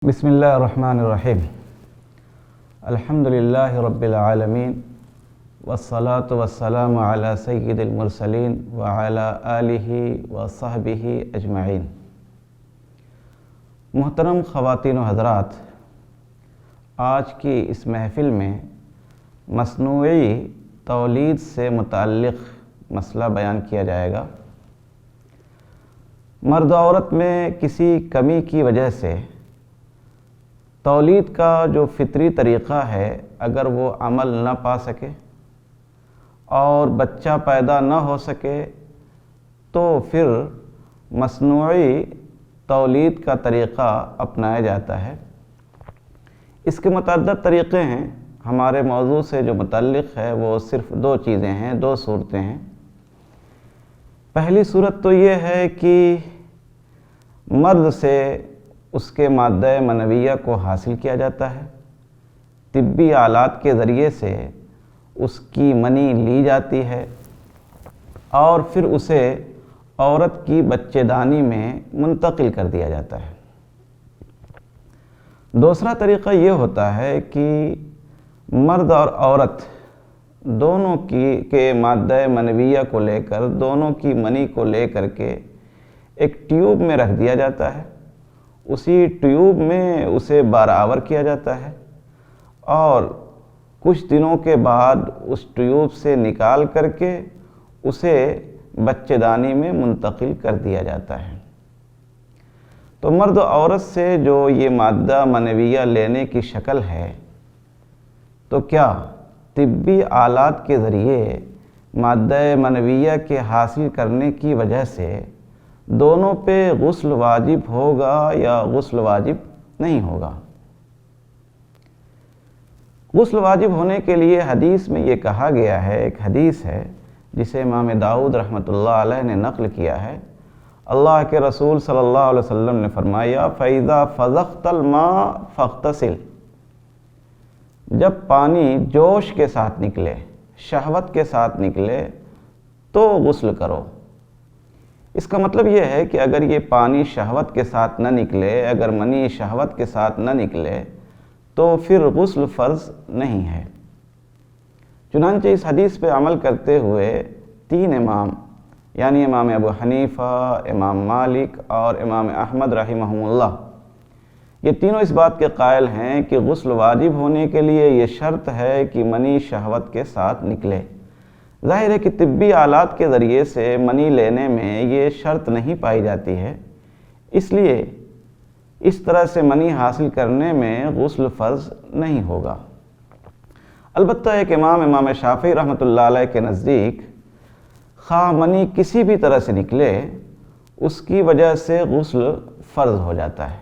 بسم اللہ الرحمن الرحیم الحمدللہ رب العالمین والصلاة والسلام علی سید المرسلین وعلی آلہ وصحبہ اجمعین۔ محترم خواتین و حضرات، آج کی اس محفل میں مصنوعی تولید سے متعلق مسئلہ بیان کیا جائے گا۔ مرد و عورت میں کسی کمی کی وجہ سے تولید کا جو فطری طریقہ ہے، اگر وہ عمل نہ پا سکے اور بچہ پیدا نہ ہو سکے تو پھر مصنوعی تولید کا طریقہ اپنایا جاتا ہے۔ اس کے متعدد طریقے ہیں۔ ہمارے موضوع سے جو متعلق ہے وہ صرف دو چیزیں ہیں، دو صورتیں ہیں۔ پہلی صورت تو یہ ہے کہ مرد سے اس کے مادہ منویہ کو حاصل کیا جاتا ہے، طبی آلات کے ذریعے سے اس کی منی لی جاتی ہے اور پھر اسے عورت کی بچے دانی میں منتقل کر دیا جاتا ہے۔ دوسرا طریقہ یہ ہوتا ہے کہ مرد اور عورت دونوں کے مادہ منویہ کو لے کر، دونوں کی منی کو لے کر کے ایک ٹیوب میں رکھ دیا جاتا ہے۔ اسی ٹیوب میں اسے بارآور کیا جاتا ہے اور کچھ دنوں کے بعد اس ٹیوب سے نکال کر کے اسے بچے دانی میں منتقل کر دیا جاتا ہے۔ تو مرد و عورت سے جو یہ مادہ منویہ لینے کی شکل ہے، تو کیا طبی آلات کے ذریعے مادہ منویہ کے حاصل کرنے کی وجہ سے دونوں پہ غسل واجب ہوگا یا غسل واجب نہیں ہوگا؟ غسل واجب ہونے کے لیے حدیث میں یہ کہا گیا ہے، ایک حدیث ہے جسے امام داؤد رحمۃ اللہ علیہ نے نقل کیا ہے۔ اللہ کے رسول صلی اللہ علیہ وسلم نے فرمایا، فَإِذَا فَضَخْتَ الْمَاءَ فَاغْتَسِلْ، جب پانی جوش کے ساتھ نکلے، شہوت کے ساتھ نکلے تو غسل کرو۔ اس کا مطلب یہ ہے کہ اگر یہ پانی شہوت کے ساتھ نہ نکلے، اگر منی شہوت کے ساتھ نہ نکلے تو پھر غسل فرض نہیں ہے۔ چنانچہ اس حدیث پہ عمل کرتے ہوئے تین امام، یعنی امام ابو حنیفہ، امام مالک اور امام احمد رحمہم اللہ، یہ تینوں اس بات کے قائل ہیں کہ غسل واجب ہونے کے لیے یہ شرط ہے کہ منی شہوت کے ساتھ نکلے۔ ظاہر ہے کہ طبی آلات کے ذریعے سے منی لینے میں یہ شرط نہیں پائی جاتی ہے، اس لیے اس طرح سے منی حاصل کرنے میں غسل فرض نہیں ہوگا۔ البتہ ایک امام شافعی رحمۃ اللہ علیہ کے نزدیک خواہ منی کسی بھی طرح سے نکلے، اس کی وجہ سے غسل فرض ہو جاتا ہے،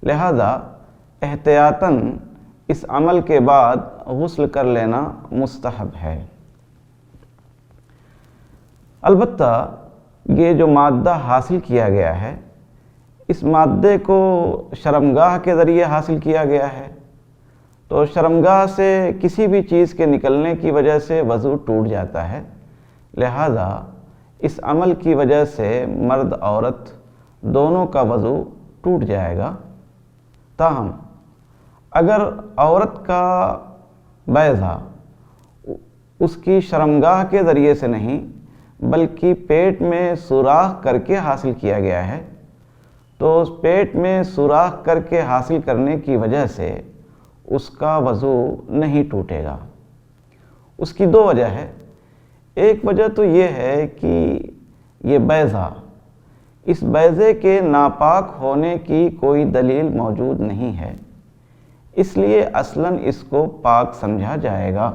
لہذا احتیاطاً اس عمل کے بعد غسل کر لینا مستحب ہے۔ البتہ یہ جو مادہ حاصل کیا گیا ہے، اس مادے کو شرمگاہ کے ذریعے حاصل کیا گیا ہے، تو شرمگاہ سے کسی بھی چیز کے نکلنے کی وجہ سے وضو ٹوٹ جاتا ہے، لہذا اس عمل کی وجہ سے مرد عورت دونوں کا وضو ٹوٹ جائے گا۔ تاہم اگر عورت کا بیضہ اس کی شرمگاہ کے ذریعے سے نہیں بلکہ پیٹ میں سوراخ کر کے حاصل کیا گیا ہے، تو اس پیٹ میں سوراخ کر کے حاصل کرنے کی وجہ سے اس کا وضو نہیں ٹوٹے گا۔ اس کی دو وجہ ہے۔ ایک وجہ تو یہ ہے کہ یہ بیضہ، اس بیضے کے ناپاک ہونے کی کوئی دلیل موجود نہیں ہے، اس لیے اصلاً اس کو پاک سمجھا جائے گا،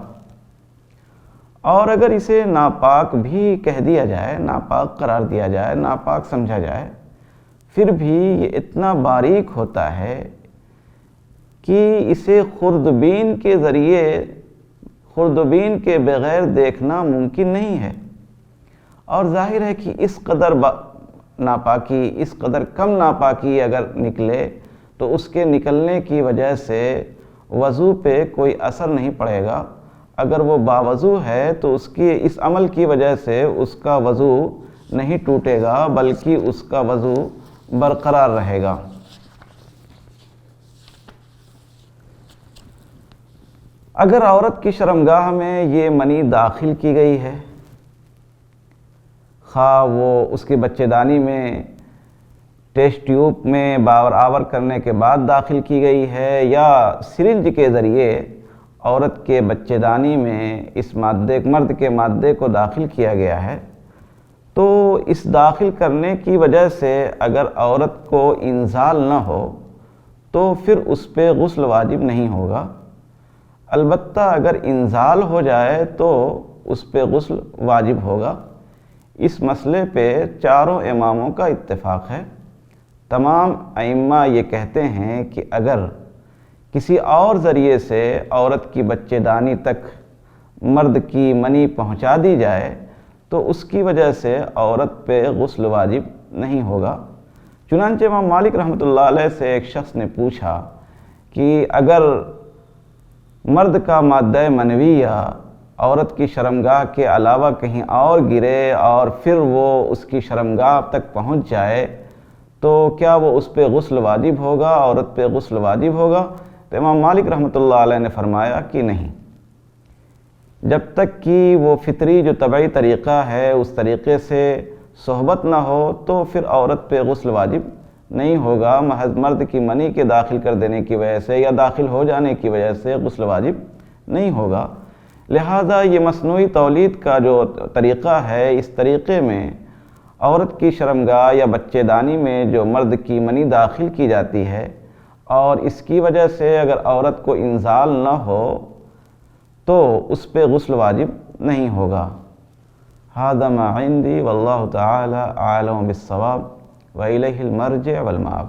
اور اگر اسے ناپاک بھی کہہ دیا جائے، ناپاک قرار دیا جائے، ناپاک سمجھا جائے، پھر بھی یہ اتنا باریک ہوتا ہے کہ اسے خوردبین کے ذریعے، خوردبین کے بغیر دیکھنا ممکن نہیں ہے، اور ظاہر ہے کہ اس قدر ناپاکی، اس قدر کم ناپاکی اگر نکلے تو اس کے نکلنے کی وجہ سے وضو پہ کوئی اثر نہیں پڑے گا۔ اگر وہ باوضو ہے تو اس کی اس عمل کی وجہ سے اس کا وضو نہیں ٹوٹے گا، بلکہ اس کا وضو برقرار رہے گا۔ اگر عورت کی شرمگاہ میں یہ منی داخل کی گئی ہے، خواہ وہ اس کی بچے دانی میں ٹیسٹ ٹیوب میں باور آور کرنے کے بعد داخل کی گئی ہے یا سرنج کے ذریعے عورت کے بچے دانی میں اس مرد کے مادے کو داخل کیا گیا ہے، تو اس داخل کرنے کی وجہ سے اگر عورت کو انزال نہ ہو تو پھر اس پہ غسل واجب نہیں ہوگا۔ البتہ اگر انزال ہو جائے تو اس پہ غسل واجب ہوگا۔ اس مسئلے پہ چاروں اماموں کا اتفاق ہے۔ تمام ائمہ یہ کہتے ہیں کہ اگر کسی اور ذریعے سے عورت کی بچے دانی تک مرد کی منی پہنچا دی جائے تو اس کی وجہ سے عورت پہ غسل واجب نہیں ہوگا۔ چنانچہ امام مالک رحمۃ اللہ علیہ سے ایک شخص نے پوچھا کہ اگر مرد کا مادہ منویہ عورت کی شرمگاہ کے علاوہ کہیں اور گرے اور پھر وہ اس کی شرمگاہ تک پہنچ جائے تو کیا وہ اس پہ غسل واجب ہوگا، عورت پہ غسل واجب ہوگا؟ تو امام مالک رحمۃ اللہ علیہ نے فرمایا کہ نہیں، جب تک کہ وہ فطری جو طبعی طریقہ ہے اس طریقے سے صحبت نہ ہو تو پھر عورت پہ غسل واجب نہیں ہوگا۔ محض مرد کی منی کے داخل کر دینے کی وجہ سے یا داخل ہو جانے کی وجہ سے غسل واجب نہیں ہوگا۔ لہٰذا یہ مصنوعی تولید کا جو طریقہ ہے، اس طریقے میں عورت کی شرمگاہ یا بچے دانی میں جو مرد کی منی داخل کی جاتی ہے اور اس کی وجہ سے اگر عورت کو انزال نہ ہو تو اس پہ غسل واجب نہیں ہوگا۔ ھذا ما عندی واللہ تعالی اعلم بالصواب وإلیہ المرجع والمآب۔